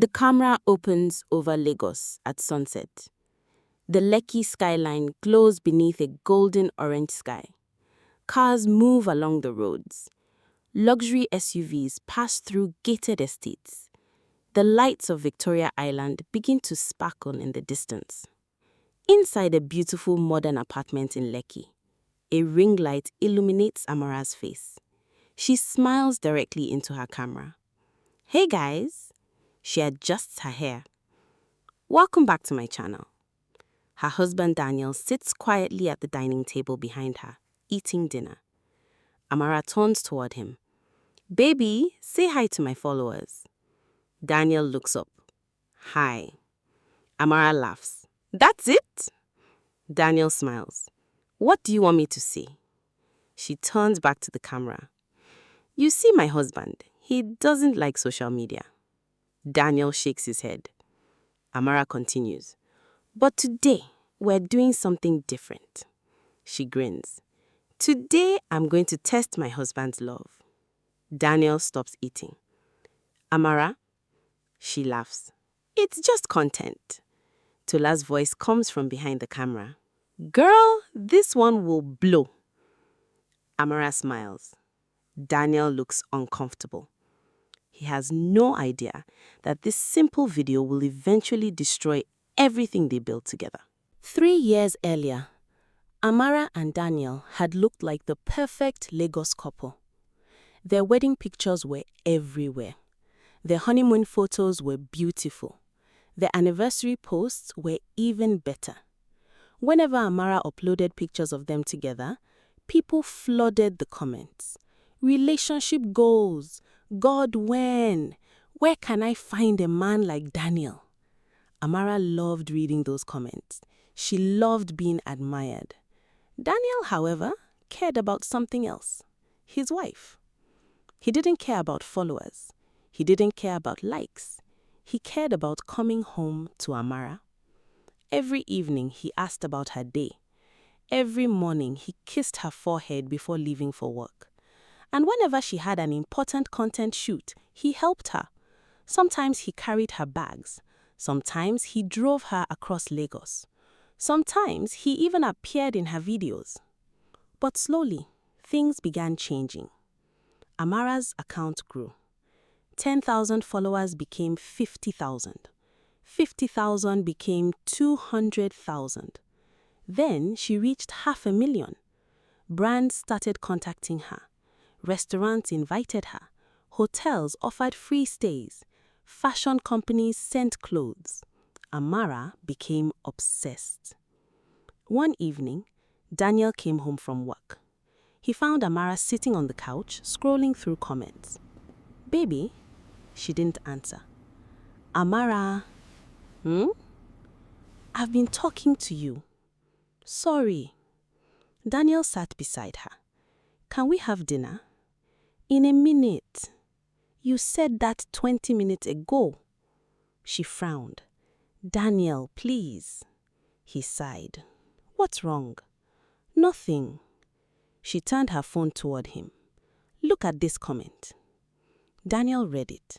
The camera opens over Lagos at sunset. The Lekki skyline glows beneath a golden-orange sky. Cars move along the roads. Luxury SUVs pass through gated estates. The lights of Victoria Island begin to sparkle in the distance. Inside a beautiful modern apartment in Lekki, a ring light illuminates Amara's face. She smiles directly into her camera. Hey guys! She adjusts her hair. Welcome back to my channel. Her husband Daniel sits quietly at the dining table behind her, eating dinner. Amara turns toward him. Baby, say hi to my followers. Daniel looks up. Hi. Amara laughs. That's it? Daniel smiles. What do you want me to say? She turns back to the camera. You see my husband, he doesn't like social media. Daniel shakes his head. Amara continues. But today, we're doing something different. She grins. Today, I'm going to test my husband's love. Daniel stops eating. Amara? She laughs. It's just content. Tola's voice comes from behind the camera. Girl, this one will blow. Amara smiles. Daniel looks uncomfortable. He has no idea that this simple video will eventually destroy everything they built together. 3 years earlier, Amara and Daniel had looked like the perfect Lagos couple. Their wedding pictures were everywhere. Their honeymoon photos were beautiful. Their anniversary posts were even better. Whenever Amara uploaded pictures of them together, people flooded the comments. Relationship goals. God, when? Where can I find a man like Daniel? Amara loved reading those comments. She loved being admired. Daniel, however, cared about something else. His wife. He didn't care about followers. He didn't care about likes. He cared about coming home to Amara. Every evening, he asked about her day. Every morning, he kissed her forehead before leaving for work. And whenever she had an important content shoot, he helped her. Sometimes he carried her bags. Sometimes he drove her across Lagos. Sometimes he even appeared in her videos. But slowly, things began changing. Amara's account grew. 10,000 followers became 50,000. 50,000 became 200,000. Then she reached 500,000. Brands started contacting her. Restaurants invited her. Hotels offered free stays. Fashion companies sent clothes. Amara became obsessed. One evening, Daniel came home from work. He found Amara sitting on the couch, scrolling through comments. Baby? She didn't answer. Amara? I've been talking to you. Sorry. Daniel sat beside her. Can we have dinner? In a minute. You said that 20 minutes ago. She frowned. Daniel, please. He sighed. What's wrong? Nothing. She turned her phone toward him. Look at this comment. Daniel read it.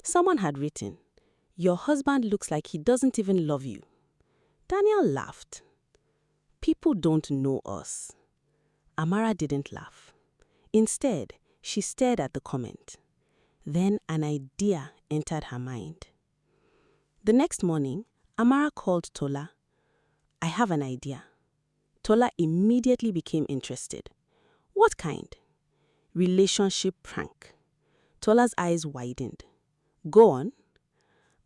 Someone had written, Your husband looks like he doesn't even love you. Daniel laughed. People don't know us. Amara didn't laugh. Instead, she stared at the comment. Then an idea entered her mind. The next morning, Amara called Tola. I have an idea. Tola immediately became interested. What kind? Relationship prank. Tola's eyes widened. Go on.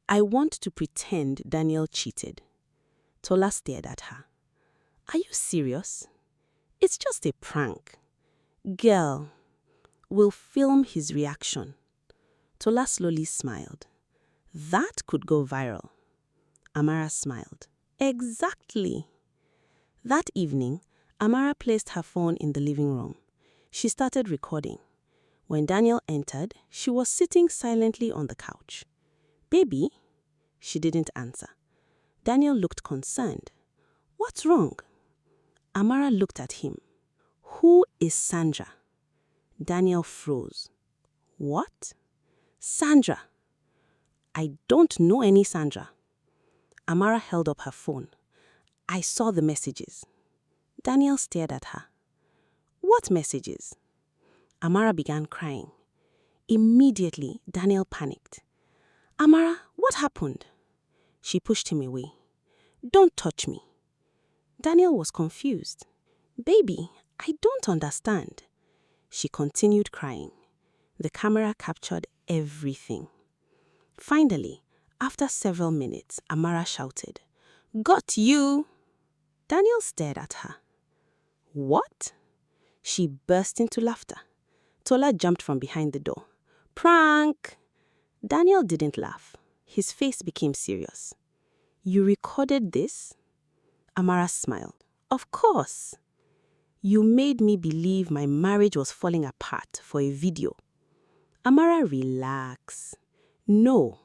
I want to pretend Daniel cheated. Tola stared at her. Are you serious? It's just a prank. Girl, we'll film his reaction. Tola slowly smiled. That could go viral. Amara smiled. Exactly. That evening, Amara placed her phone in the living room. She started recording. When Daniel entered, she was sitting silently on the couch. Baby? She didn't answer. Daniel looked concerned. What's wrong? Amara looked at him. Who is Sandra? Daniel froze. What? Sandra. I don't know any Sandra. Amara held up her phone. I saw the messages. Daniel stared at her. What messages? Amara began crying. Immediately, Daniel panicked. Amara, what happened? She pushed him away. Don't touch me. Daniel was confused. Baby, I don't understand. She continued crying. The camera captured everything. Finally, after several minutes, Amara shouted, Got you! Daniel stared at her. What? She burst into laughter. Tola jumped from behind the door. Prank! Daniel didn't laugh. His face became serious. You recorded this? Amara smiled. Of course. You made me believe my marriage was falling apart for a video. Amara, relax. No.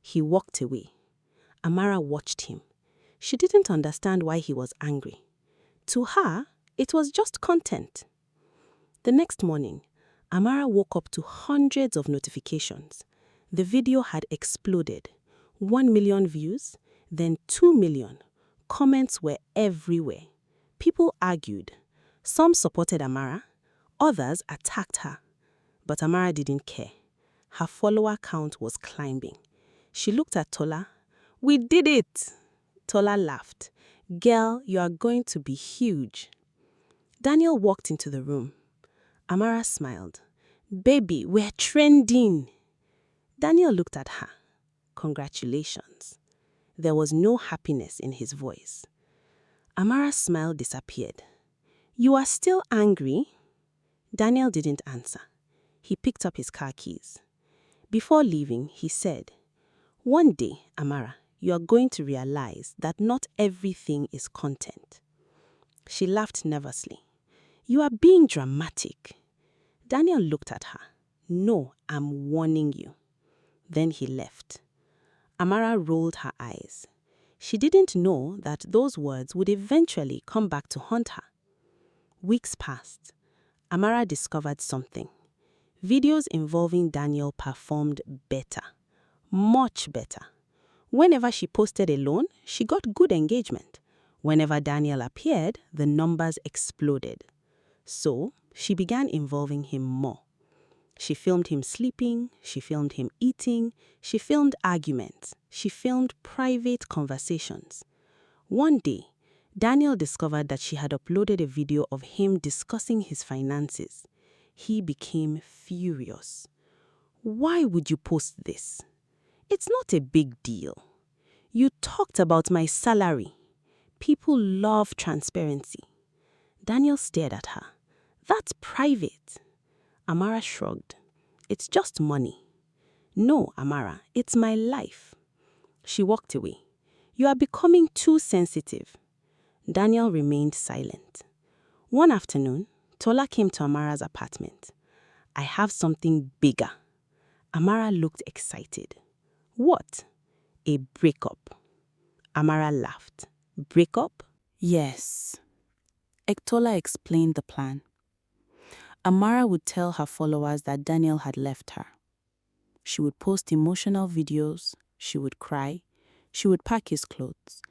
He walked away. Amara watched him. She didn't understand why he was angry. To her, it was just content. The next morning, Amara woke up to hundreds of notifications. The video had exploded. 1 million views, then 2 million. Comments were everywhere. People argued. Some supported Amara, others attacked her. But Amara didn't care. Her follower count was climbing. She looked at Tola. We did it! Tola laughed. Girl, you are going to be huge. Daniel walked into the room. Amara smiled. Baby, we're trending. Daniel looked at her. Congratulations. There was no happiness in his voice. Amara's smile disappeared. You are still angry? Daniel didn't answer. He picked up his car keys. Before leaving, he said, One day, Amara, you are going to realize that not everything is content. She laughed nervously. You are being dramatic. Daniel looked at her. No, I'm warning you. Then he left. Amara rolled her eyes. She didn't know that those words would eventually come back to haunt her. Weeks passed. Amara discovered something. Videos involving Daniel performed better. Much better. Whenever she posted alone, she got good engagement. Whenever Daniel appeared, the numbers exploded. So, she began involving him more. She filmed him sleeping, she filmed him eating, she filmed arguments, she filmed private conversations. One day, Daniel discovered that she had uploaded a video of him discussing his finances. He became furious. Why would you post this? It's not a big deal. You talked about my salary. People love transparency. Daniel stared at her. That's private. Amara shrugged. It's just money. No, Amara, it's my life. She walked away. You are becoming too sensitive. Daniel remained silent. One afternoon, Tola came to Amara's apartment. I have something bigger. Amara looked excited. What? A breakup. Amara laughed. Breakup? Yes. Ektola explained the plan. Amara would tell her followers that Daniel had left her. She would post emotional videos, she would cry, she would pack his clothes.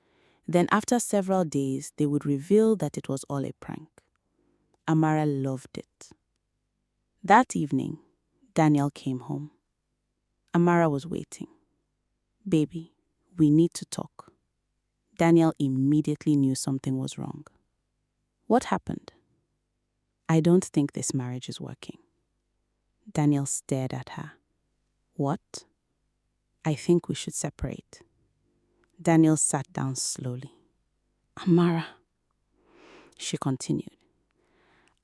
Then after several days, they would reveal that it was all a prank. Amara loved it. That evening, Daniel came home. Amara was waiting. Baby, we need to talk. Daniel immediately knew something was wrong. What happened? I don't think this marriage is working. Daniel stared at her. What? I think we should separate. Daniel sat down slowly. Amara, she continued.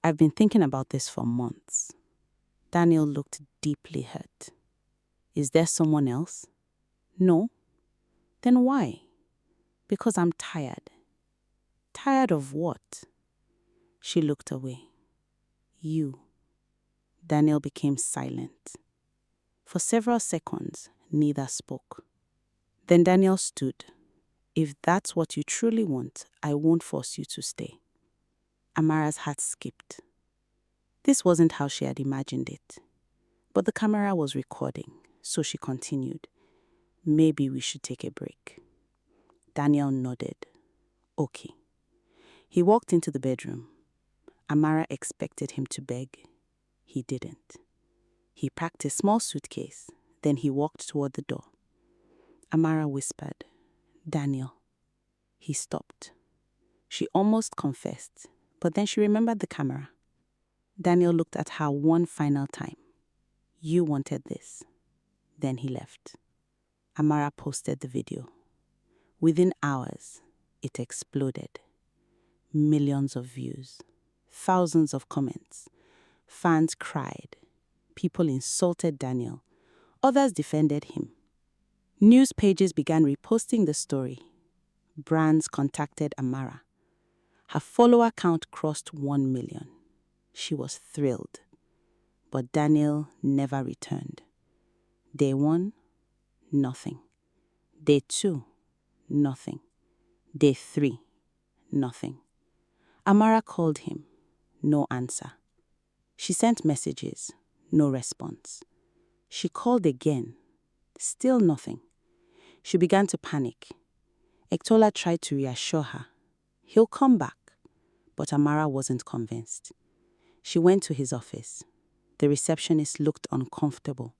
I've been thinking about this for months. Daniel looked deeply hurt. Is there someone else? No. Then why? Because I'm tired. Tired of what? She looked away. You. Daniel became silent. For several seconds, neither spoke. Then Daniel stood. If that's what you truly want, I won't force you to stay. Amara's heart skipped. This wasn't how she had imagined it. But the camera was recording, so she continued. Maybe we should take a break. Daniel nodded. Okay. He walked into the bedroom. Amara expected him to beg. He didn't. He packed a small suitcase. Then he walked toward the door. Amara whispered, Daniel. He stopped. She almost confessed, but then she remembered the camera. Daniel looked at her one final time. You wanted this. Then he left. Amara posted the video. Within hours, it exploded. Millions of views, thousands of comments. Fans cried. People insulted Daniel. Others defended him. News pages began reposting the story. Brands contacted Amara. Her follower count crossed 1 million. She was thrilled. But Daniel never returned. Day 1, nothing. Day 2, nothing. Day 3, nothing. Amara called him. No answer. She sent messages. No response. She called again. Still nothing. She began to panic. Ektola tried to reassure her. He'll come back. But Amara wasn't convinced. She went to his office. The receptionist looked uncomfortable.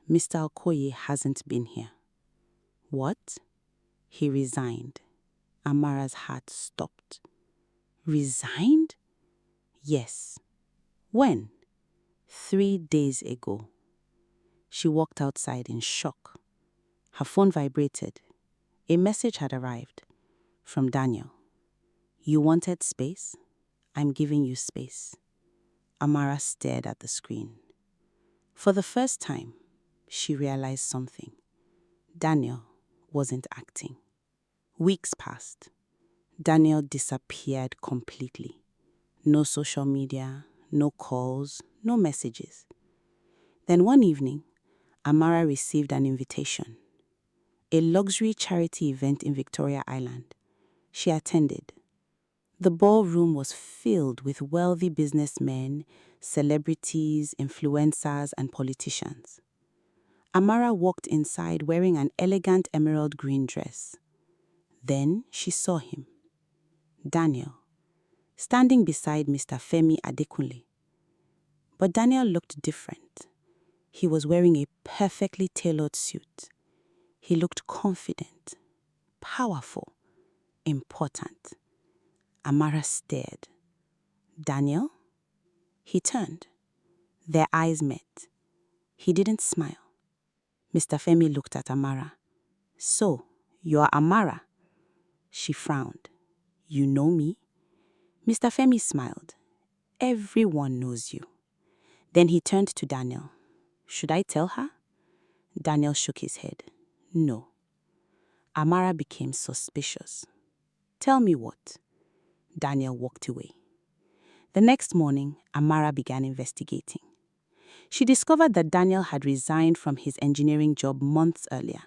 Mr. Okoye hasn't been here. What? He resigned. Amara's heart stopped. Resigned? Yes. When? 3 days ago. She walked outside in shock. Her phone vibrated. A message had arrived from Daniel. You wanted space? I'm giving you space. Amara stared at the screen. For the first time, she realized something. Daniel wasn't acting. Weeks passed. Daniel disappeared completely. No social media, no calls, no messages. Then one evening, Amara received an invitation. A luxury charity event in Victoria Island. She attended. The ballroom was filled with wealthy businessmen, celebrities, influencers, and politicians. Amara walked inside wearing an elegant emerald green dress. Then she saw him, Daniel, standing beside Mr. Femi Adekunle. But Daniel looked different. He was wearing a perfectly tailored suit. He looked confident, powerful, important. Amara stared. Daniel? He turned. Their eyes met. He didn't smile. Mr. Femi looked at Amara. So, you're Amara? She frowned. You know me? Mr. Femi smiled. Everyone knows you. Then he turned to Daniel. Should I tell her? Daniel shook his head. No. Amara became suspicious. Tell me what? Daniel walked away. The next morning, Amara began investigating. She discovered that Daniel had resigned from his engineering job months earlier.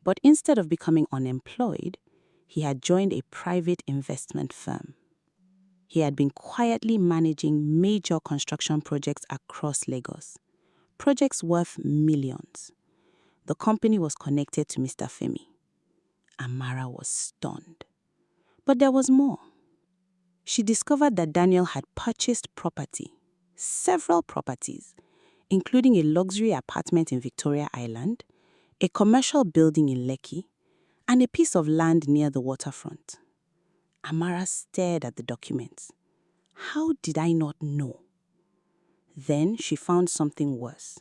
But instead of becoming unemployed, he had joined a private investment firm. He had been quietly managing major construction projects across Lagos. Projects worth millions. The company was connected to Mr. Femi. Amara was stunned. But there was more. She discovered that Daniel had purchased property, several properties, including a luxury apartment in Victoria Island, a commercial building in Lekki, and a piece of land near the waterfront. Amara stared at the documents. How did I not know? Then she found something worse.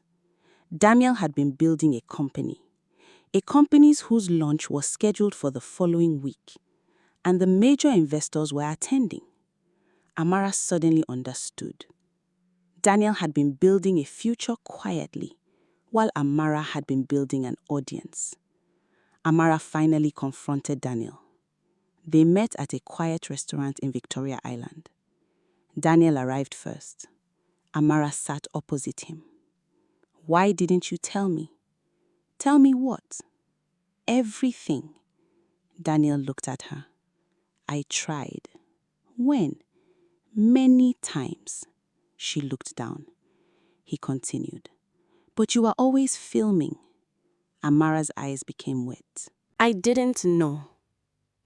Daniel had been building a company whose launch was scheduled for the following week, and the major investors were attending. Amara suddenly understood. Daniel had been building a future quietly, while Amara had been building an audience. Amara finally confronted Daniel. They met at a quiet restaurant in Victoria Island. Daniel arrived first. Amara sat opposite him. Why didn't you tell me? Tell me what? Everything. Daniel looked at her. I tried. When? Many times. She looked down. He continued. But you are always filming. Amara's eyes became wet. I didn't know.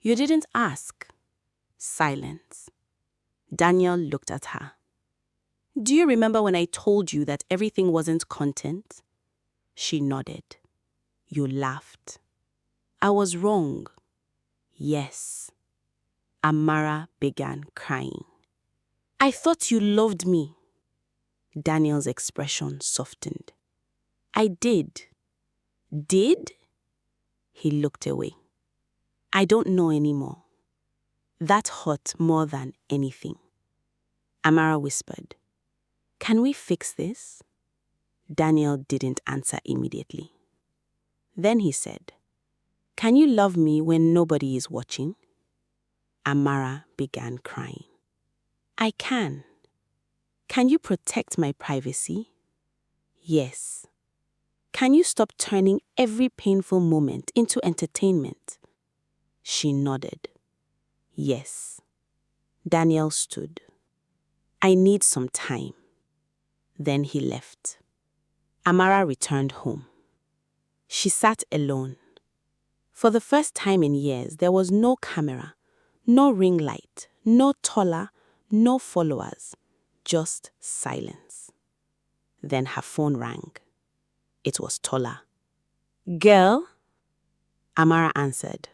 You didn't ask. Silence. Daniel looked at her. Do you remember when I told you that everything wasn't content? She nodded. You laughed. I was wrong. Yes. Amara began crying. I thought you loved me. Daniel's expression softened. I did. Did? He looked away. I don't know anymore. That hurt more than anything. Amara whispered, Can we fix this? Daniel didn't answer immediately. Then he said, Can you love me when nobody is watching? Amara began crying. I can. Can you protect my privacy? Yes. Can you stop turning every painful moment into entertainment? She nodded. Yes. Daniel stood. I need some time. Then he left. Amara returned home. She sat alone. For the first time in years, there was no camera, no ring light, no taller, no followers, just silence. Then her phone rang. It was Tola. Girl? Amara answered.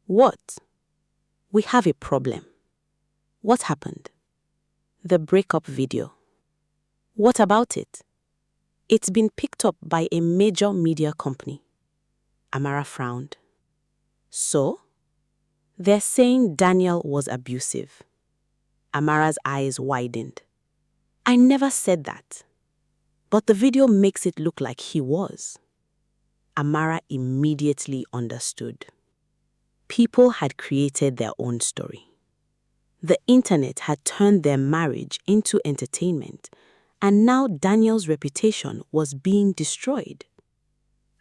What? We have a problem. What happened? The breakup video. What about it? It's been picked up by a major media company. Amara frowned. So? They're saying Daniel was abusive. Amara's eyes widened. I never said that. But the video makes it look like he was. Amara immediately understood. People had created their own story. The internet had turned their marriage into entertainment, and now Daniel's reputation was being destroyed.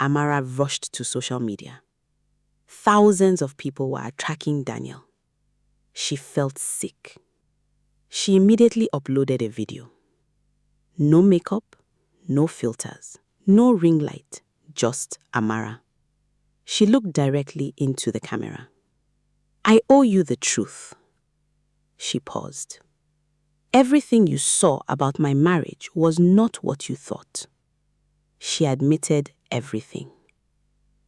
Amara rushed to social media. Thousands of people were tracking Daniel. She felt sick. She immediately uploaded a video. No makeup, no filters, no ring light, just Amara. She looked directly into the camera. I owe you the truth. She paused. Everything you saw about my marriage was not what you thought. She admitted everything.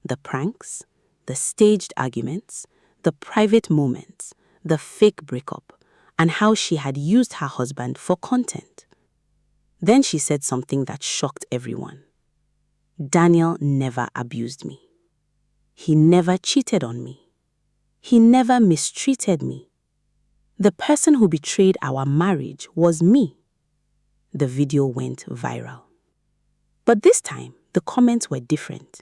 The pranks, the staged arguments, the private moments, the fake breakup, and how she had used her husband for content. Then she said something that shocked everyone. Daniel never abused me. He never cheated on me. He never mistreated me. The person who betrayed our marriage was me. The video went viral. But this time, the comments were different.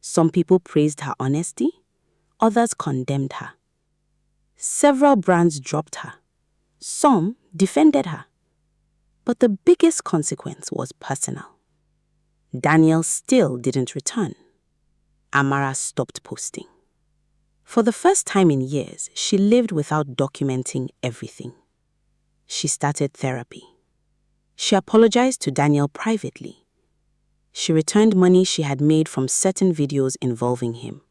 Some people praised her honesty, others condemned her. Several brands dropped her. Some defended her. But the biggest consequence was personal. Daniel still didn't return. Amara stopped posting. For the first time in years, she lived without documenting everything. She started therapy. She apologized to Daniel privately. She returned money she had made from certain videos involving him.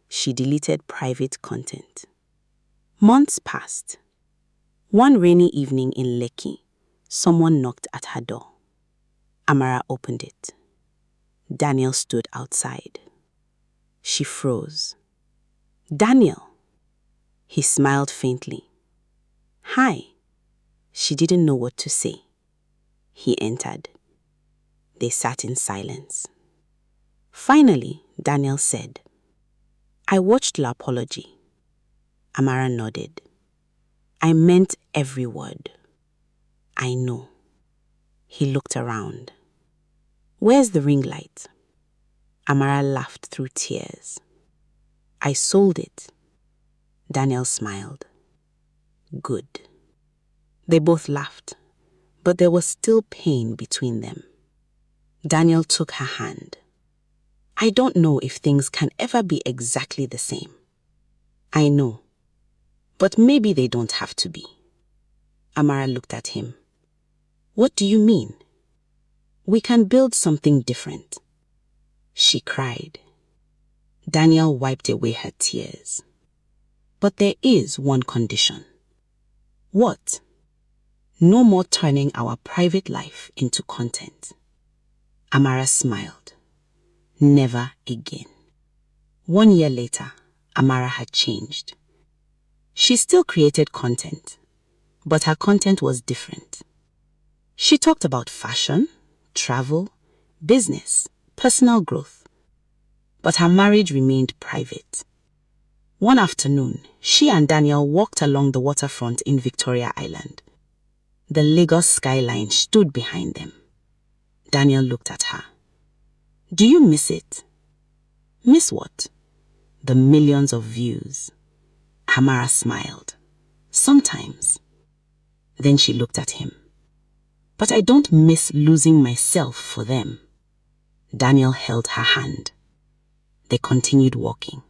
She deleted private content. Months passed. One rainy evening in Lekki, someone knocked at her door. Amara opened it. Daniel stood outside. She froze. Daniel. He smiled faintly. Hi. She didn't know what to say. He entered. They sat in silence. Finally, Daniel said, I watched the apology. Amara nodded. I meant every word. I know. He looked around. Where's the ring light? Amara laughed through tears. I sold it. Daniel smiled. Good. They both laughed, but there was still pain between them. Daniel took her hand. I don't know if things can ever be exactly the same. I know. But maybe they don't have to be. Amara looked at him. What do you mean? We can build something different. she cried. Daniel wiped away her tears. But there is one condition. What? No more turning our private life into content. Amara smiled. Never again. 1 year later, Amara had changed. She still created content, but her content was different. She talked about fashion, travel, business, personal growth. But her marriage remained private. One afternoon, she and Daniel walked along the waterfront in Victoria Island. The Lagos skyline stood behind them. Daniel looked at her. Do you miss it? Miss what? The millions of views. Amara smiled. Sometimes. Then she looked at him. But I don't miss losing myself for them. Daniel held her hand. They continued walking.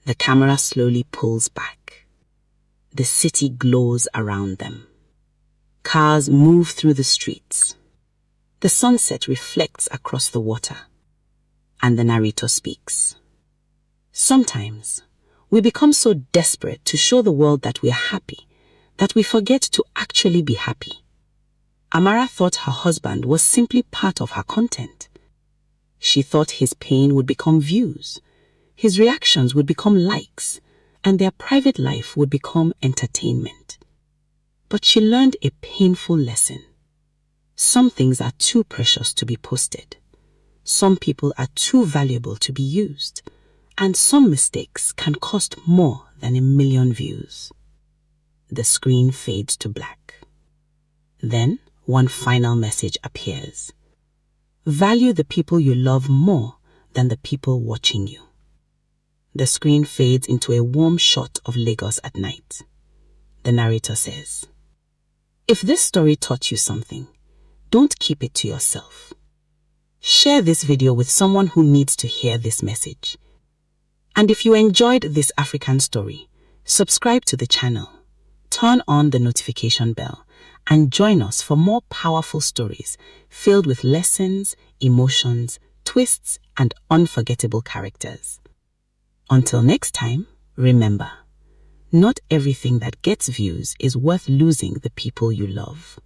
The camera slowly pulls back. The city glows around them. Cars move through the streets. The sunset reflects across the water. And the narrator speaks. Sometimes, we become so desperate to show the world that we are happy that we forget to actually be happy. Amara thought her husband was simply part of her content. She thought his pain would become views, his reactions would become likes, and their private life would become entertainment. But she learned a painful lesson. Some things are too precious to be posted. Some people are too valuable to be used. And some mistakes can cost more than 1 million views. The screen fades to black. Then one final message appears. Value the people you love more than the people watching you. The screen fades into a warm shot of Lagos at night. The narrator says, if this story taught you something, don't keep it to yourself. Share this video with someone who needs to hear this message. And if you enjoyed this African story, subscribe to the channel, turn on the notification bell, and join us for more powerful stories filled with lessons, emotions, twists, and unforgettable characters. Until next time, remember, not everything that gets views is worth losing the people you love.